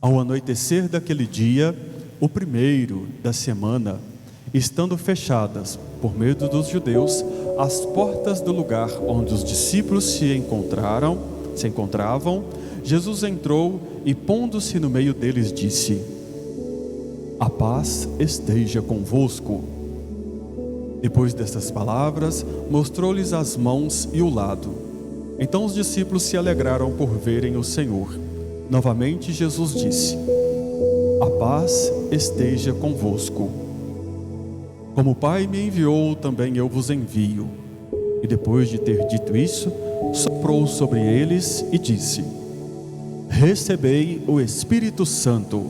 Ao anoitecer daquele dia, o primeiro da semana, estando fechadas, por medo dos judeus, as portas do lugar onde os discípulos se encontravam, Jesus entrou e, pondo-se no meio deles, disse: "A paz esteja convosco." Depois destas palavras, mostrou-lhes as mãos e o lado. Então os discípulos se alegraram por verem o Senhor. Novamente Jesus disse: "A paz esteja convosco. Como o Pai me enviou, também eu vos envio." E depois de ter dito isso, soprou sobre eles e disse: "Recebei o Espírito Santo.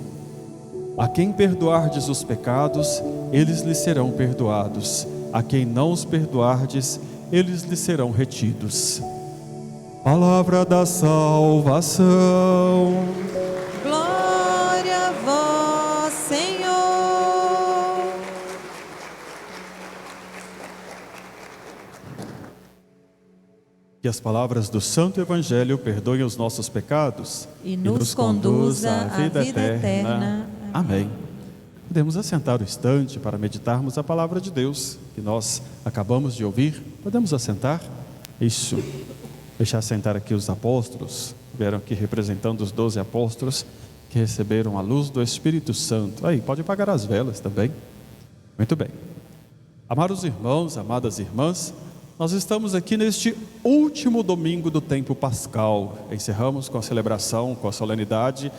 A quem perdoardes os pecados, eles lhes serão perdoados. A quem não os perdoardes, eles lhes serão retidos." Palavra da salvação. Glória a vós, Senhor. Que as palavras do Santo Evangelho perdoem os nossos pecados E nos conduza à vida eterna. Amém. Podemos assentar o instante para meditarmos a palavra de Deus que nós acabamos de ouvir. Podemos assentar? Isso. Deixar sentar aqui os apóstolos. Vieram aqui representando os 12 apóstolos que receberam a luz do Espírito Santo. Aí, pode apagar as velas também. Muito bem. Amados irmãos, amadas irmãs, nós estamos aqui neste último domingo do tempo pascal. Encerramos com a celebração, com a solenidade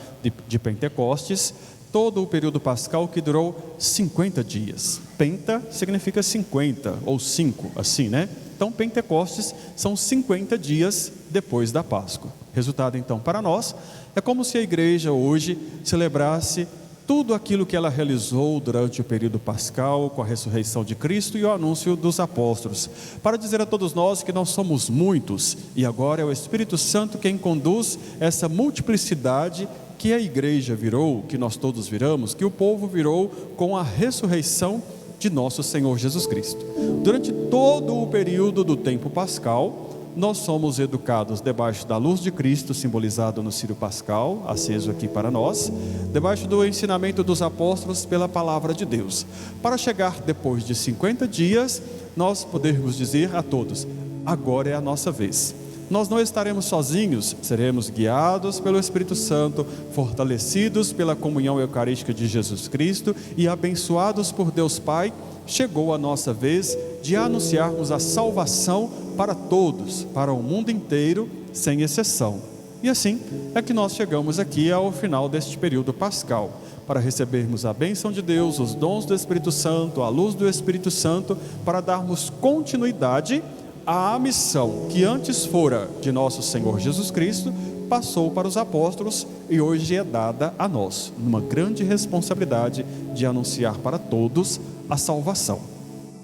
de Pentecostes, todo o período pascal que durou 50 dias. Penta significa 50, ou 5, assim, né? Então, Pentecostes são 50 dias depois da Páscoa. Resultado, então, para nós, é como se a igreja hoje celebrasse tudo aquilo que ela realizou durante o período pascal, com a ressurreição de Cristo e o anúncio dos apóstolos, para dizer a todos nós que nós somos muitos, e agora é o Espírito Santo quem conduz essa multiplicidade que a igreja virou, que nós todos viramos, que o povo virou com a ressurreição de nosso Senhor Jesus Cristo. Durante todo o período do tempo pascal, nós somos educados debaixo da luz de Cristo, simbolizado no círio pascal, aceso aqui para nós, debaixo do ensinamento dos apóstolos pela palavra de Deus, para chegar depois de 50 dias, nós podermos dizer a todos: agora é a nossa vez. Nós não estaremos sozinhos, seremos guiados pelo Espírito Santo, fortalecidos pela comunhão eucarística de Jesus Cristo e abençoados por Deus Pai. Chegou a nossa vez de anunciarmos a salvação para todos, para o mundo inteiro, sem exceção. E assim é que nós chegamos aqui ao final deste período pascal, para recebermos a bênção de Deus, os dons do Espírito Santo, a luz do Espírito Santo, para darmos continuidade à missão que antes fora de nosso Senhor Jesus Cristo, passou para os apóstolos e hoje é dada a nós, numa grande responsabilidade de anunciar para todos a salvação.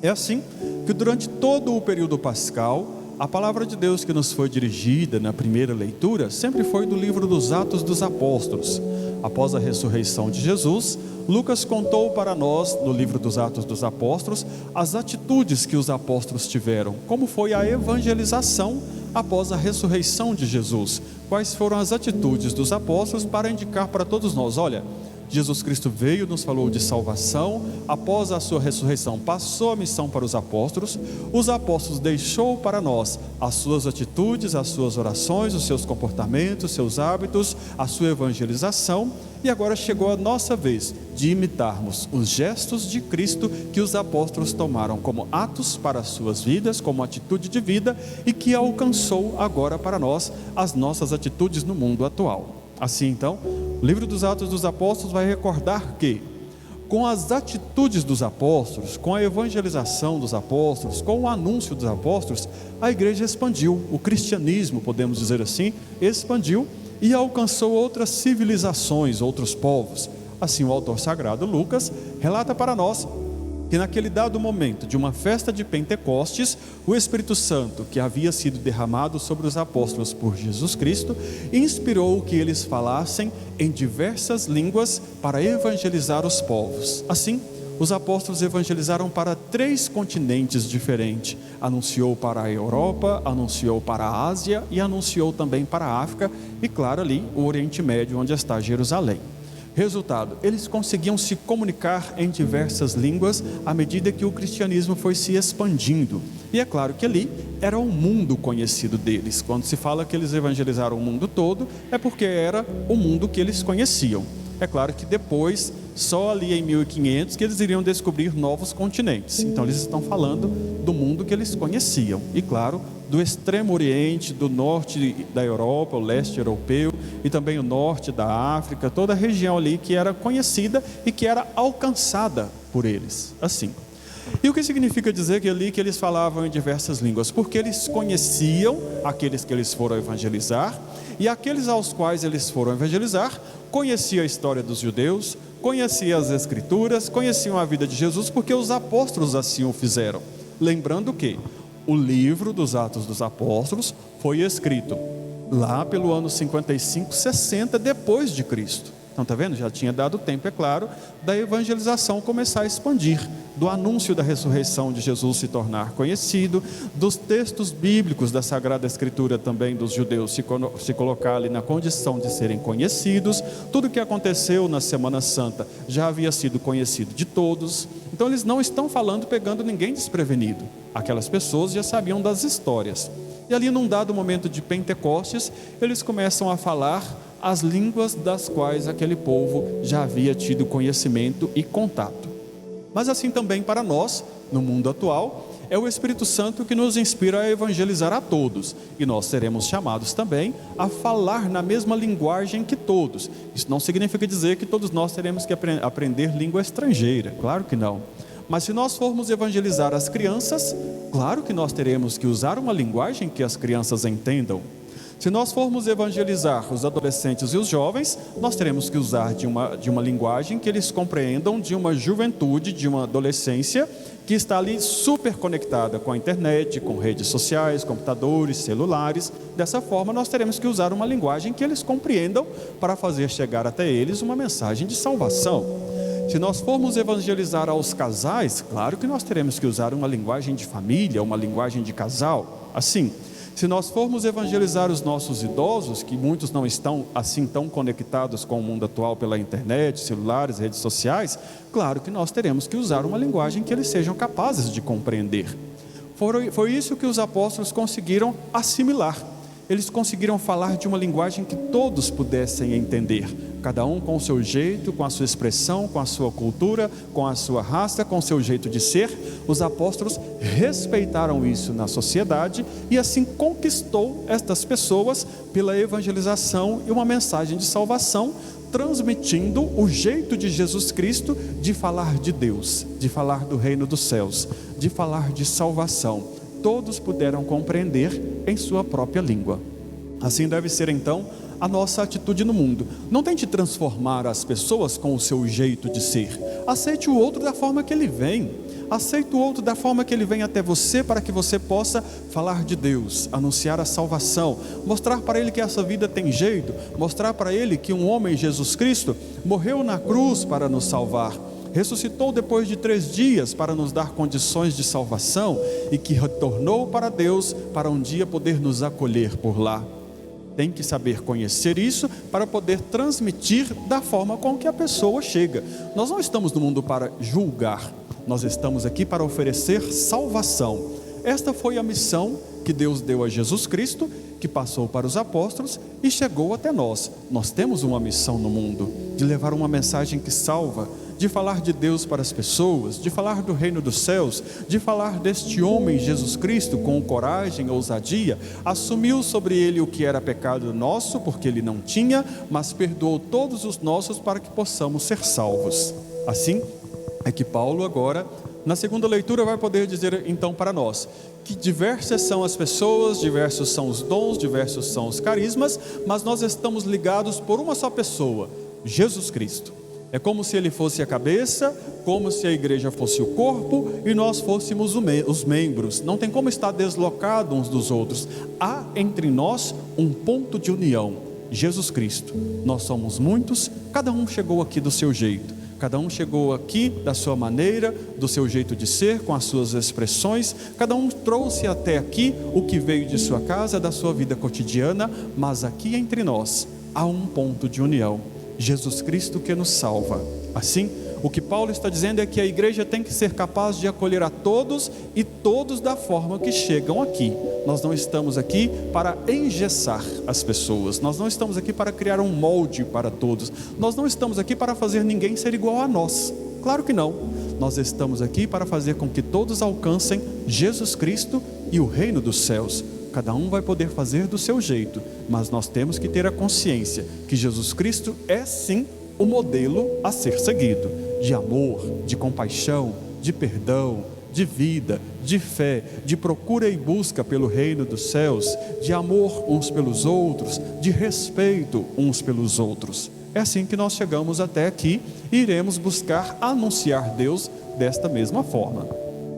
É assim que durante todo o período pascal, a palavra de Deus que nos foi dirigida na primeira leitura sempre foi do livro dos Atos dos Apóstolos. Após a ressurreição de Jesus, Lucas contou para nós, no livro dos Atos dos Apóstolos, as atitudes que os apóstolos tiveram, como foi a evangelização após a ressurreição de Jesus, quais foram as atitudes dos apóstolos para indicar para todos nós: olha, Jesus Cristo veio, nos falou de salvação, após a sua ressurreição passou a missão para os apóstolos deixou para nós as suas atitudes, as suas orações, os seus comportamentos, os seus hábitos, a sua evangelização, e agora chegou a nossa vez de imitarmos os gestos de Cristo que os apóstolos tomaram como atos para as suas vidas, como atitude de vida, e que alcançou agora para nós as nossas atitudes no mundo atual. Assim então, o livro dos Atos dos Apóstolos vai recordar que, com as atitudes dos apóstolos, com a evangelização dos apóstolos, com o anúncio dos apóstolos, a igreja expandiu, o cristianismo, podemos dizer assim, expandiu e alcançou outras civilizações, outros povos. Assim, o autor sagrado Lucas relata para nós que naquele dado momento de uma festa de Pentecostes, o Espírito Santo, que havia sido derramado sobre os apóstolos por Jesus Cristo, inspirou que eles falassem em diversas línguas para evangelizar os povos. Assim, os apóstolos evangelizaram para 3 continentes diferentes. Anunciou para a Europa, anunciou para a Ásia e anunciou também para a África e, claro, ali o Oriente Médio, onde está Jerusalém. Resultado, eles conseguiam se comunicar em diversas línguas à medida que o cristianismo foi se expandindo. E é claro que ali era o mundo conhecido deles. Quando se fala que eles evangelizaram o mundo todo, é porque era o mundo que eles conheciam. É claro que depois, só ali em 1500, que eles iriam descobrir novos continentes. Então eles estão falando do mundo que eles conheciam. E claro, do extremo oriente, do norte da Europa, o leste europeu, e também o norte da África, toda a região ali que era conhecida e que era alcançada por eles. Assim. E o que significa dizer que ali que eles falavam em diversas línguas? Porque eles conheciam aqueles que eles foram evangelizar, e aqueles aos quais eles foram evangelizar, conheciam a história dos judeus, conheciam as escrituras, conheciam a vida de Jesus, porque os apóstolos assim o fizeram. Lembrando que o livro dos Atos dos Apóstolos foi escrito lá pelo ano 55, 60 depois de Cristo. Então, está vendo? Já tinha dado tempo, é claro, da evangelização começar a expandir, do anúncio da ressurreição de Jesus se tornar conhecido, dos textos bíblicos da Sagrada Escritura também dos judeus se colocar ali na condição de serem conhecidos. Tudo o que aconteceu na Semana Santa já havia sido conhecido de todos. Então, eles não estão falando pegando ninguém desprevenido. Aquelas pessoas já sabiam das histórias. E ali, num dado momento de Pentecostes, eles começam a falar as línguas das quais aquele povo já havia tido conhecimento e contato. Mas assim também para nós, no mundo atual, é o Espírito Santo que nos inspira a evangelizar a todos. E nós seremos chamados também a falar na mesma linguagem que todos. Isso não significa dizer que todos nós teremos que aprender língua estrangeira, claro que não. Mas se nós formos evangelizar as crianças, claro que nós teremos que usar uma linguagem que as crianças entendam. Se nós formos evangelizar os adolescentes e os jovens, nós teremos que usar de uma linguagem que eles compreendam, de uma juventude, de uma adolescência que está ali super conectada com a internet, com redes sociais, computadores, celulares. Dessa forma, nós teremos que usar uma linguagem que eles compreendam para fazer chegar até eles uma mensagem de salvação. Se nós formos evangelizar aos casais, claro que nós teremos que usar uma linguagem de família, uma linguagem de casal, assim. Se nós formos evangelizar os nossos idosos, que muitos não estão assim tão conectados com o mundo atual pela internet, celulares, redes sociais, claro que nós teremos que usar uma linguagem que eles sejam capazes de compreender. Foi isso que os apóstolos conseguiram assimilar. Eles conseguiram falar de uma linguagem que todos pudessem entender, cada um com o seu jeito, com a sua expressão, com a sua cultura, com a sua raça, com o seu jeito de ser. Os apóstolos respeitaram isso na sociedade e assim conquistou estas pessoas pela evangelização e uma mensagem de salvação, transmitindo o jeito de Jesus Cristo de falar de Deus, de falar do reino dos céus, de falar de salvação. Todos puderam compreender em sua própria língua. Assim deve ser então a nossa atitude no mundo. Não tente transformar as pessoas com o seu jeito de ser. Aceite o outro da forma que ele vem. Aceite o outro da forma que ele vem até você, para que você possa falar de Deus, anunciar a salvação, mostrar para ele que essa vida tem jeito, mostrar para ele que um homem, Jesus Cristo, morreu na cruz para nos salvar, ressuscitou depois de 3 dias para nos dar condições de salvação e que retornou para Deus para um dia poder nos acolher por lá. Tem que saber conhecer isso para poder transmitir da forma com que a pessoa chega. Nós não estamos no mundo para julgar, nós estamos aqui para oferecer salvação. Esta foi a missão que Deus deu a Jesus Cristo, que passou para os apóstolos e chegou até nós. Nós temos uma missão no mundo, de levar uma mensagem que salva, de falar de Deus para as pessoas, de falar do reino dos céus, de falar deste homem Jesus Cristo com coragem, ousadia, assumiu sobre ele o que era pecado nosso, porque ele não tinha, mas perdoou todos os nossos para que possamos ser salvos. Assim é que Paulo agora, na segunda leitura, vai poder dizer então para nós, que diversas são as pessoas, diversos são os dons, diversos são os carismas, mas nós estamos ligados por uma só pessoa, Jesus Cristo. É como se ele fosse a cabeça, como se a igreja fosse o corpo e nós fôssemos os membros. Não tem como estar deslocado uns dos outros. Há entre nós um ponto de união, Jesus Cristo. Nós somos muitos, cada um chegou aqui do seu jeito. Cada um chegou aqui da sua maneira, do seu jeito de ser, com as suas expressões. Cada um trouxe até aqui o que veio de sua casa, da sua vida cotidiana. Mas aqui entre nós há um ponto de união: Jesus Cristo que nos salva. Assim, o que Paulo está dizendo é que a igreja tem que ser capaz de acolher a todos, e todos da forma que chegam aqui. Nós não estamos aqui para engessar as pessoas, nós não estamos aqui para criar um molde para todos, nós não estamos aqui para fazer ninguém ser igual a nós, claro que não. Nós estamos aqui para fazer com que todos alcancem Jesus Cristo e o reino dos céus. Cada um vai poder fazer do seu jeito, mas nós temos que ter a consciência que Jesus Cristo é sim o modelo a ser seguido, de amor, de compaixão, de perdão, de vida, de fé, de procura e busca pelo reino dos céus, de amor uns pelos outros, de respeito uns pelos outros. É assim que nós chegamos até aqui e iremos buscar anunciar Deus desta mesma forma.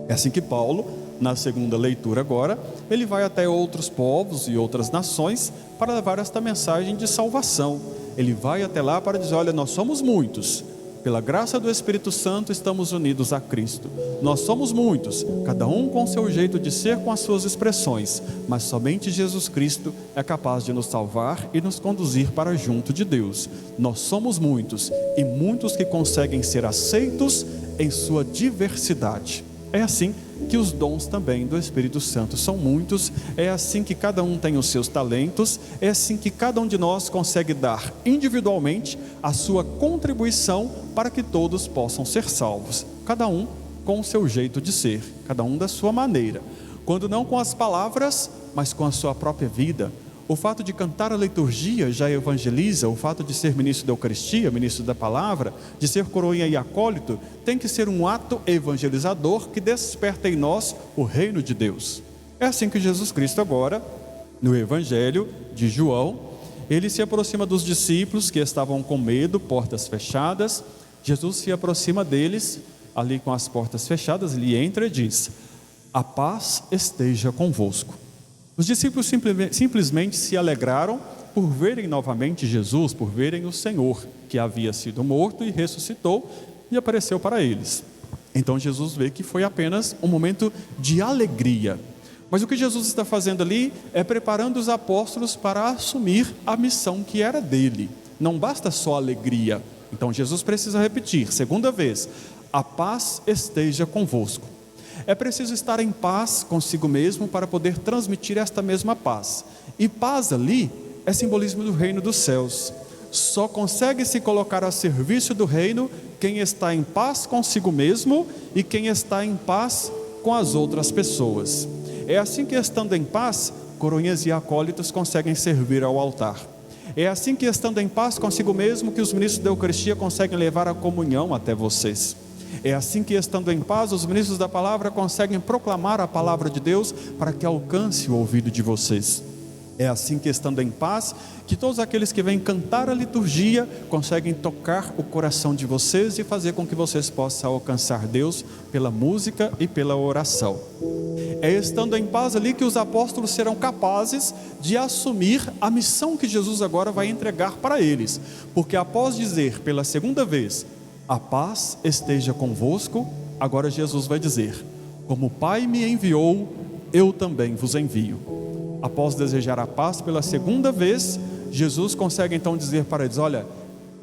É assim que Paulo, na segunda leitura agora, ele vai até outros povos e outras nações para levar esta mensagem de salvação. Ele vai até lá para dizer: olha, nós somos muitos, pela graça do Espírito Santo estamos unidos a Cristo. Nós somos muitos, cada um com o seu jeito de ser, com as suas expressões, mas somente Jesus Cristo é capaz de nos salvar e nos conduzir para junto de Deus. Nós somos muitos, e muitos que conseguem ser aceitos em sua diversidade. É assim que os dons também do Espírito Santo são muitos, é assim que cada um tem os seus talentos, é assim que cada um de nós consegue dar individualmente a sua contribuição para que todos possam ser salvos, cada um com o seu jeito de ser, cada um da sua maneira, quando não com as palavras, mas com a sua própria vida. O fato de cantar a liturgia já evangeliza, o fato de ser ministro da Eucaristia, ministro da Palavra, de ser coroinha e acólito, tem que ser um ato evangelizador que desperta em nós o reino de Deus. É assim que Jesus Cristo agora, no Evangelho de João, ele se aproxima dos discípulos que estavam com medo, portas fechadas. Jesus se aproxima deles, ali com as portas fechadas, ele entra e diz: a paz esteja convosco. Os discípulos simplesmente se alegraram por verem novamente Jesus, por verem o Senhor, que havia sido morto e ressuscitou e apareceu para eles. Então Jesus vê que foi apenas um momento de alegria. Mas o que Jesus está fazendo ali é preparando os apóstolos para assumir a missão que era dele. Não basta só alegria. Então Jesus precisa repetir, segunda vez: a paz esteja convosco. É preciso estar em paz consigo mesmo para poder transmitir esta mesma paz. E paz ali é simbolismo do reino dos céus. Só consegue se colocar a serviço do reino quem está em paz consigo mesmo e quem está em paz com as outras pessoas. É assim que, estando em paz, coroinhas e acólitos conseguem servir ao altar. É assim que, estando em paz consigo mesmo, que os ministros da Eucaristia conseguem levar a comunhão até vocês. É assim que, estando em paz, os ministros da palavra conseguem proclamar a palavra de Deus para que alcance o ouvido de vocês. É assim que, estando em paz, que todos aqueles que vêm cantar a liturgia conseguem tocar o coração de vocês e fazer com que vocês possam alcançar Deus pela música e pela oração. É estando em paz ali que os apóstolos serão capazes de assumir a missão que Jesus agora vai entregar para eles, porque após dizer pela segunda vez: a paz esteja convosco, agora Jesus vai dizer: como o Pai me enviou, eu também vos envio. Após desejar a paz pela segunda vez, Jesus consegue então dizer para eles: olha,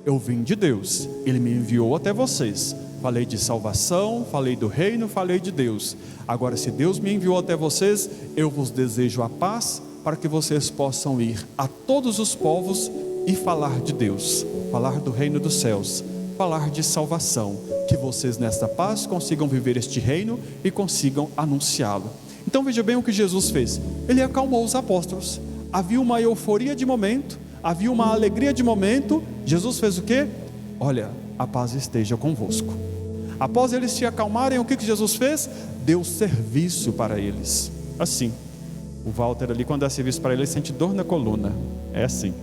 eu vim de Deus, Ele me enviou até vocês. Falei de salvação, falei do reino, falei de Deus. Agora, se Deus me enviou até vocês, eu vos desejo a paz para que vocês possam ir a todos os povos e falar de Deus, falar do reino dos céus, falar de salvação, que vocês nesta paz consigam viver este reino e consigam anunciá-lo. Então veja bem o que Jesus fez. Ele acalmou os apóstolos. Havia uma euforia de momento, havia uma alegria de momento. Jesus fez o quê? Olha, a paz esteja convosco. Após eles se acalmarem, o que Jesus fez? Deu serviço para eles. Assim, o Walter ali, quando dá serviço para ele sente dor na coluna. É assim.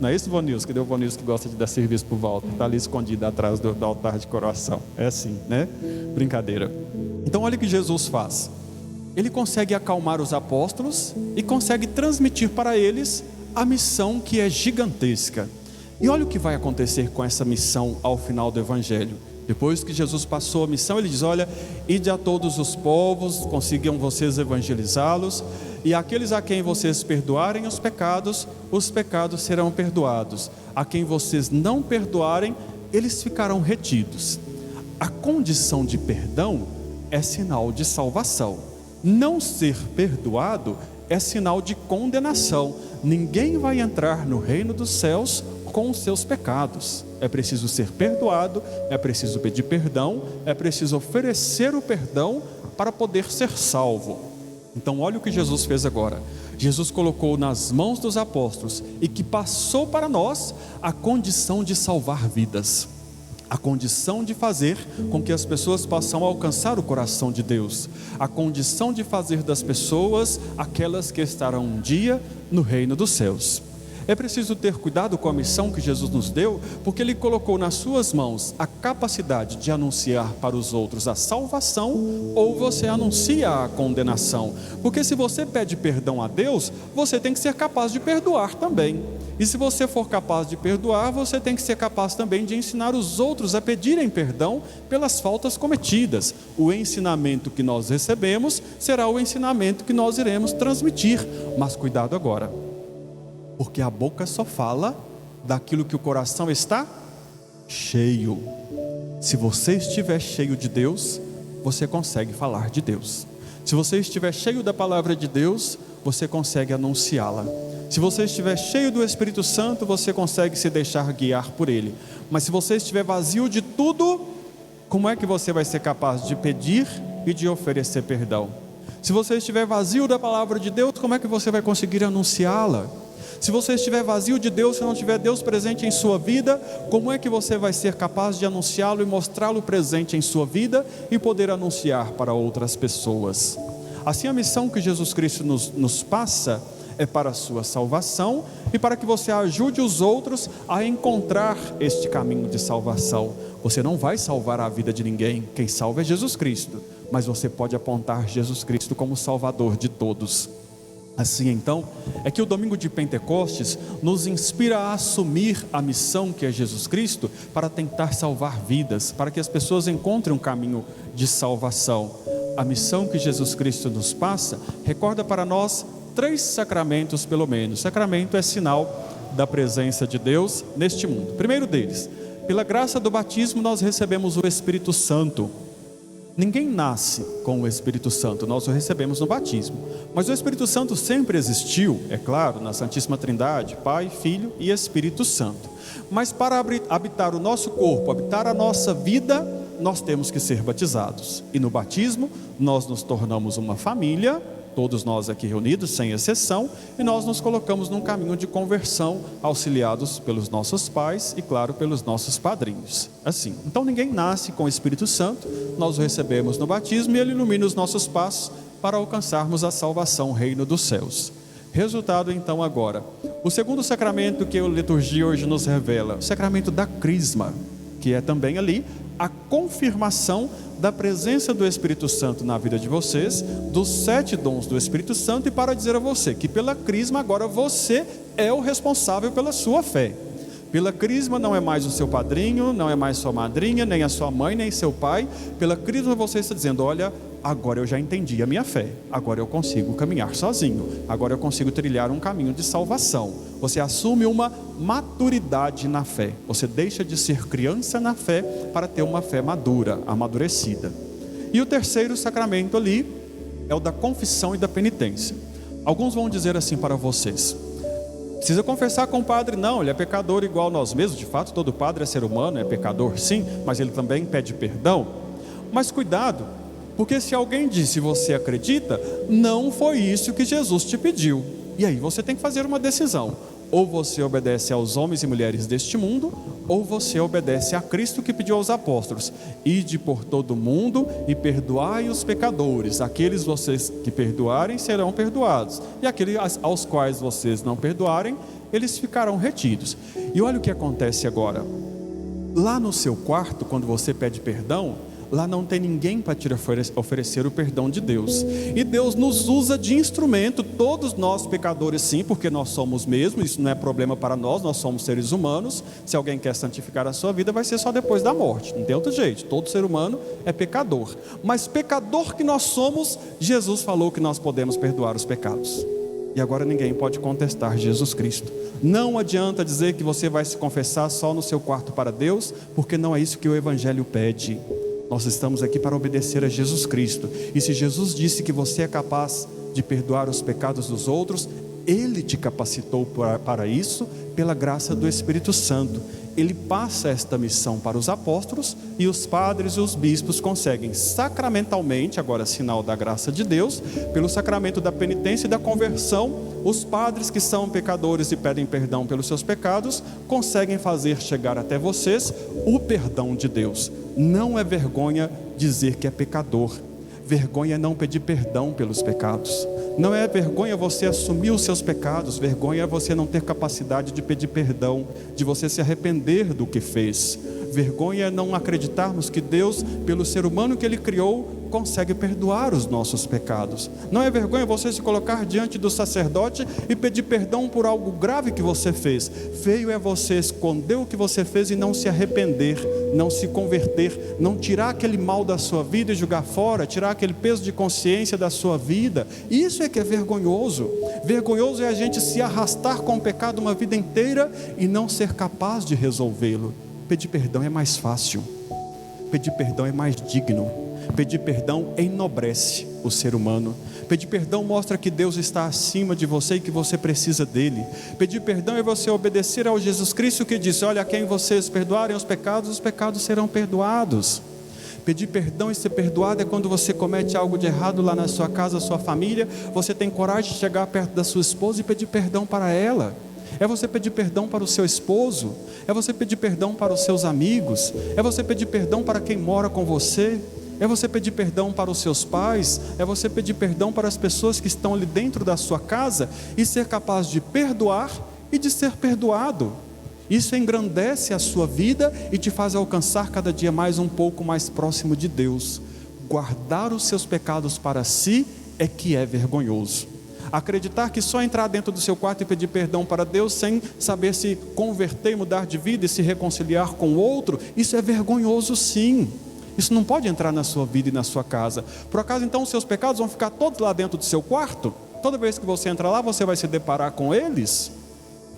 Não é isso, Vonilson? Que deu o Vonilson que gosta de dar serviço para o Walter. Está ali escondido atrás do altar de coração. É assim, né? Brincadeira. Então olha o que Jesus faz. Ele consegue acalmar os apóstolos e consegue transmitir para eles a missão que é gigantesca. E olha o que vai acontecer com essa missão ao final do Evangelho. Depois que Jesus passou a missão, ele diz: olha, ide a todos os povos, consigam vocês evangelizá-los, e aqueles a quem vocês perdoarem os pecados serão perdoados. A quem vocês não perdoarem, eles ficarão retidos. A condição de perdão é sinal de salvação. Não ser perdoado é sinal de condenação. Ninguém vai entrar no reino dos céus com os seus pecados. É preciso ser perdoado, é preciso pedir perdão, é preciso oferecer o perdão para poder ser salvo. Então olha o que Jesus fez agora. Jesus colocou nas mãos dos apóstolos e que passou para nós a condição de salvar vidas, a condição de fazer com que as pessoas possam alcançar o coração de Deus, a condição de fazer das pessoas aquelas que estarão um dia no reino dos céus. É preciso ter cuidado com a missão que Jesus nos deu, porque Ele colocou nas suas mãos a capacidade de anunciar para os outros a salvação, ou você anuncia a condenação. Porque se você pede perdão a Deus, você tem que ser capaz de perdoar também. E se você for capaz de perdoar, você tem que ser capaz também de ensinar os outros a pedirem perdão pelas faltas cometidas. O ensinamento que nós recebemos será o ensinamento que nós iremos transmitir. Mas cuidado agora, porque a boca só fala daquilo que o coração está cheio. Se você estiver cheio de Deus, você consegue falar de Deus. Se você estiver cheio da palavra de Deus, você consegue anunciá-la. Se você estiver cheio do Espírito Santo, você consegue se deixar guiar por Ele. Mas se você estiver vazio de tudo, como é que você vai ser capaz de pedir e de oferecer perdão? Se você estiver vazio da palavra de Deus, como é que você vai conseguir anunciá-la? Se você estiver vazio de Deus, se não tiver Deus presente em sua vida, como é que você vai ser capaz de anunciá-lo e mostrá-lo presente em sua vida e poder anunciar para outras pessoas? Assim, a missão que Jesus Cristo nos passa é para a sua salvação e para que você ajude os outros a encontrar este caminho de salvação. Você não vai salvar a vida de ninguém, quem salva é Jesus Cristo, mas você pode apontar Jesus Cristo como Salvador de todos. Assim então, é que o domingo de Pentecostes nos inspira a assumir a missão que é Jesus Cristo para tentar salvar vidas, para que as pessoas encontrem um caminho de salvação. A missão que Jesus Cristo nos passa recorda para nós 3 sacramentos pelo menos. Sacramento é sinal da presença de Deus neste mundo. Primeiro deles, pela graça do batismo nós recebemos o Espírito Santo. Ninguém nasce com o Espírito Santo, nós o recebemos no batismo. Mas o Espírito Santo sempre existiu, é claro, na Santíssima Trindade, Pai, Filho e Espírito Santo. Mas para habitar o nosso corpo, habitar a nossa vida, nós temos que ser batizados. E no batismo, nós nos tornamos uma família, todos nós aqui reunidos, sem exceção, e nós nos colocamos num caminho de conversão, auxiliados pelos nossos pais e, claro, pelos nossos padrinhos. Assim, então ninguém nasce com o Espírito Santo, nós o recebemos no batismo e ele ilumina os nossos passos para alcançarmos a salvação, o reino dos céus. Resultado então agora, o segundo sacramento que a liturgia hoje nos revela, o sacramento da crisma, que é também ali a confirmação da presença do Espírito Santo na vida de vocês, dos 7 dons do Espírito Santo, e para dizer a você que pela crisma agora você é o responsável pela sua fé. Pela crisma não é mais o seu padrinho, não é mais sua madrinha, nem a sua mãe, nem seu pai. Pela crisma você está dizendo: olha, agora eu já entendi a minha fé, agora eu consigo caminhar sozinho, agora eu consigo trilhar um caminho de salvação. Você assume uma maturidade na fé, você deixa de ser criança na fé para ter uma fé madura, amadurecida. E o terceiro sacramento ali é o da confissão e da penitência. Alguns vão dizer assim para vocês: precisa confessar com o padre? Não, ele é pecador igual nós mesmos. De fato, todo padre é ser humano, é pecador sim, mas ele também pede perdão. Mas cuidado, porque se alguém disse você acredita, não foi isso que Jesus te pediu. E aí você tem que fazer uma decisão: ou você obedece aos homens e mulheres deste mundo, ou você obedece a Cristo que pediu aos apóstolos: ide por todo o mundo e perdoai os pecadores. Aqueles vocês que perdoarem serão perdoados, e aqueles aos quais vocês não perdoarem, eles ficarão retidos. E olha o que acontece agora. Lá no seu quarto, quando você pede perdão, lá não tem ninguém para te oferecer o perdão de Deus. E Deus nos usa de instrumento, todos nós pecadores sim, porque nós somos mesmo, isso não é problema para nós, nós somos seres humanos. Se alguém quer santificar a sua vida, vai ser só depois da morte, não tem outro jeito, todo ser humano é pecador. Mas pecador que nós somos, Jesus falou que nós podemos perdoar os pecados. E agora ninguém pode contestar Jesus Cristo. Não adianta dizer que você vai se confessar só no seu quarto para Deus, porque não é isso que o Evangelho pede. Nós estamos aqui para obedecer a Jesus Cristo. E se Jesus disse que você é capaz de perdoar os pecados dos outros, Ele te capacitou para isso, pela graça do Espírito Santo. Ele passa esta missão para os apóstolos, e os padres e os bispos conseguem sacramentalmente, agora sinal da graça de Deus, pelo sacramento da penitência e da conversão, os padres que são pecadores e pedem perdão pelos seus pecados, conseguem fazer chegar até vocês o perdão de Deus. Não é vergonha dizer que é pecador. Vergonha é não pedir perdão pelos pecados. Não é vergonha você assumir os seus pecados. Vergonha é você não ter capacidade de pedir perdão, de você se arrepender do que fez. Vergonha é não acreditarmos que Deus, pelo ser humano que Ele criou, consegue perdoar os nossos pecados. Não é vergonha você se colocar diante do sacerdote e pedir perdão por algo grave que você fez. Feio é você esconder o que você fez e não se arrepender, não se converter, não tirar aquele mal da sua vida e jogar fora, tirar aquele peso de consciência da sua vida. Isso é que é vergonhoso. Vergonhoso é a gente se arrastar com o pecado uma vida inteira e não ser capaz de resolvê-lo. Pedir perdão é mais fácil, pedir perdão é mais digno, pedir perdão enobrece o ser humano. Pedir perdão mostra que Deus está acima de você e que você precisa dele. Pedir perdão é você obedecer ao Jesus Cristo, que disse: olha, a quem vocês perdoarem os pecados serão perdoados. Pedir perdão e ser perdoado é quando você comete algo de errado lá na sua casa, sua família, você tem coragem de chegar perto da sua esposa e pedir perdão para ela. É você pedir perdão para o seu esposo, é você pedir perdão para os seus amigos, é você pedir perdão para quem mora com você, é você pedir perdão para os seus pais, é você pedir perdão para as pessoas que estão ali dentro da sua casa e ser capaz de perdoar e de ser perdoado. Isso engrandece a sua vida e te faz alcançar cada dia mais um pouco mais próximo de Deus. Guardar os seus pecados para si é que é vergonhoso. Acreditar que só entrar dentro do seu quarto e pedir perdão para Deus sem saber se converter, mudar de vida e se reconciliar com o outro, isso é vergonhoso sim. Isso não pode entrar na sua vida e na sua casa. Por acaso então os seus pecados vão ficar todos lá dentro do seu quarto? Toda vez que você entra lá, você vai se deparar com eles?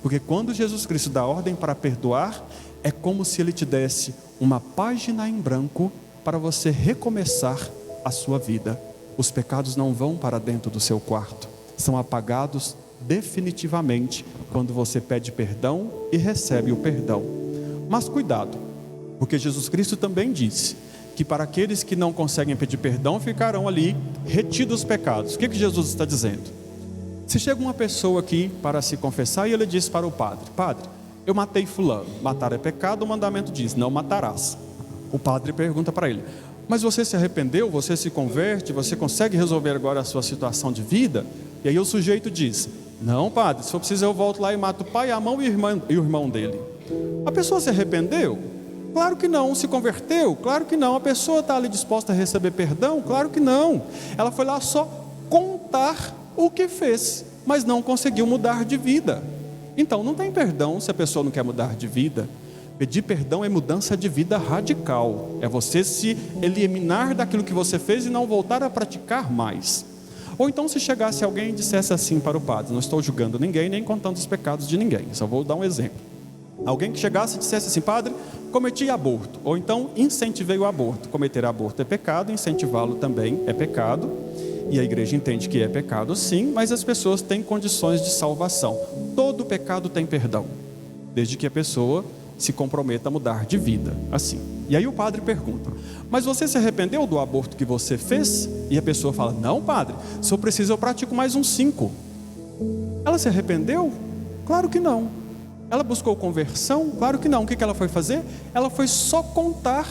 Porque quando Jesus Cristo dá ordem para perdoar, é como se Ele te desse uma página em branco para você recomeçar a sua vida. Os pecados não vão para dentro do seu quarto. São apagados definitivamente quando você pede perdão e recebe o perdão. Mas cuidado, porque Jesus Cristo também disse que para aqueles que não conseguem pedir perdão, ficarão ali retidos os pecados. O que Jesus está dizendo? Se chega uma pessoa aqui para se confessar e ele diz para o padre: padre, eu matei fulano. Matar é pecado, o mandamento diz: não matarás. O padre pergunta para ele: mas você se arrependeu, você se converte, você consegue resolver agora a sua situação de vida? E aí o sujeito diz: não, padre, se for preciso eu volto lá e mato o pai, a mão e o irmão dele. A pessoa se arrependeu? Claro que não. Se converteu? Claro que não. A pessoa está ali disposta a receber perdão? Claro que não. Ela foi lá só contar o que fez, mas não conseguiu mudar de vida. Então não tem perdão se a pessoa não quer mudar de vida. Pedir perdão é mudança de vida radical. É você se eliminar daquilo que você fez e não voltar a praticar mais. Ou então se chegasse alguém e dissesse assim para o padre: não estou julgando ninguém, nem contando os pecados de ninguém, só vou dar um exemplo. Alguém que chegasse e dissesse assim: padre, cometi aborto. Ou então incentivei o aborto. Cometer aborto é pecado, incentivá-lo também é pecado. E a igreja entende que é pecado sim, mas as pessoas têm condições de salvação. Todo pecado tem perdão, desde que a pessoa se comprometa a mudar de vida, assim. E aí o padre pergunta: mas você se arrependeu do aborto que você fez? E a pessoa fala: não, padre, se eu preciso eu pratico mais uns 5. Ela se arrependeu? Claro que não. Ela buscou conversão? Claro que não. O que ela foi fazer? Ela foi só contar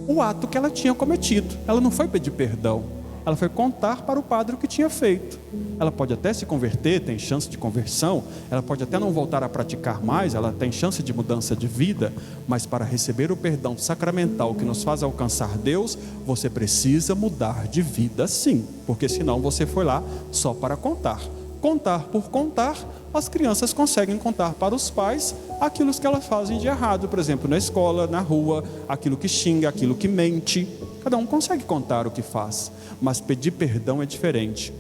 o ato que ela tinha cometido. Ela não foi pedir perdão. Ela foi contar para o padre o que tinha feito. Ela pode até se converter, tem chance de conversão, ela pode até não voltar a praticar mais, ela tem chance de mudança de vida, mas para receber o perdão sacramental que nos faz alcançar Deus, você precisa mudar de vida sim, porque senão você foi lá só para contar. Contar por contar, as crianças conseguem contar para os pais aquilo que elas fazem de errado, por exemplo, na escola, na rua, aquilo que xinga, aquilo que mente. Cada um consegue contar o que faz, mas pedir perdão é diferente.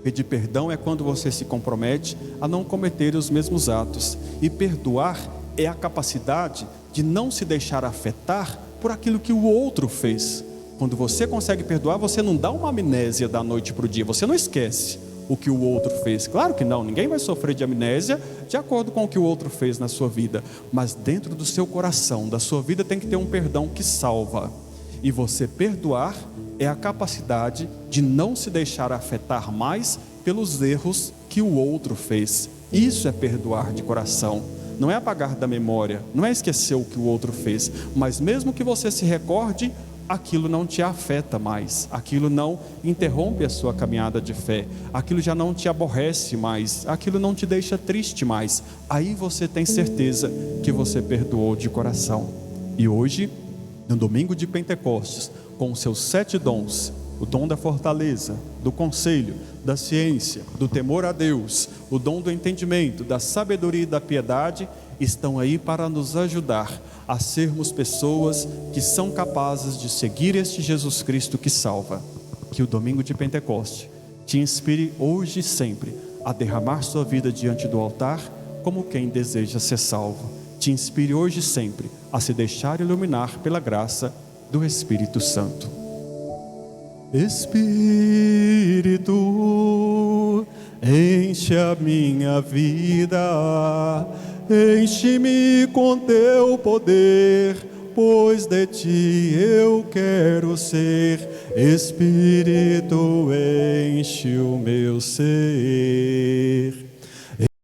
Pedir perdão é quando você se compromete a não cometer os mesmos atos, e perdoar é a capacidade de não se deixar afetar por aquilo que o outro fez. Quando você consegue perdoar, você não dá uma amnésia da noite para o dia, você não esquece o que o outro fez. Claro que não, ninguém vai sofrer de amnésia de acordo com o que o outro fez na sua vida, mas dentro do seu coração, da sua vida, tem que ter um perdão que salva. E você perdoar é a capacidade de não se deixar afetar mais pelos erros que o outro fez. Isso é perdoar de coração. Não é apagar da memória, não é esquecer o que o outro fez, mas mesmo que você se recorde, aquilo não te afeta mais, aquilo não interrompe a sua caminhada de fé, aquilo já não te aborrece mais, aquilo não te deixa triste mais. Aí você tem certeza que você perdoou de coração. E hoje, no domingo de Pentecostes, com os seus 7 dons, o dom da fortaleza, do conselho, da ciência, do temor a Deus, o dom do entendimento, da sabedoria e da piedade, estão aí para nos ajudar a sermos pessoas que são capazes de seguir este Jesus Cristo que salva. Que o domingo de Pentecoste te inspire hoje e sempre a derramar sua vida diante do altar como quem deseja ser salvo. Te inspire hoje e sempre a se deixar iluminar pela graça do Espírito Santo. Espírito, enche a minha vida, enche-me com teu poder, pois de ti eu quero ser. Espírito, enche o meu ser.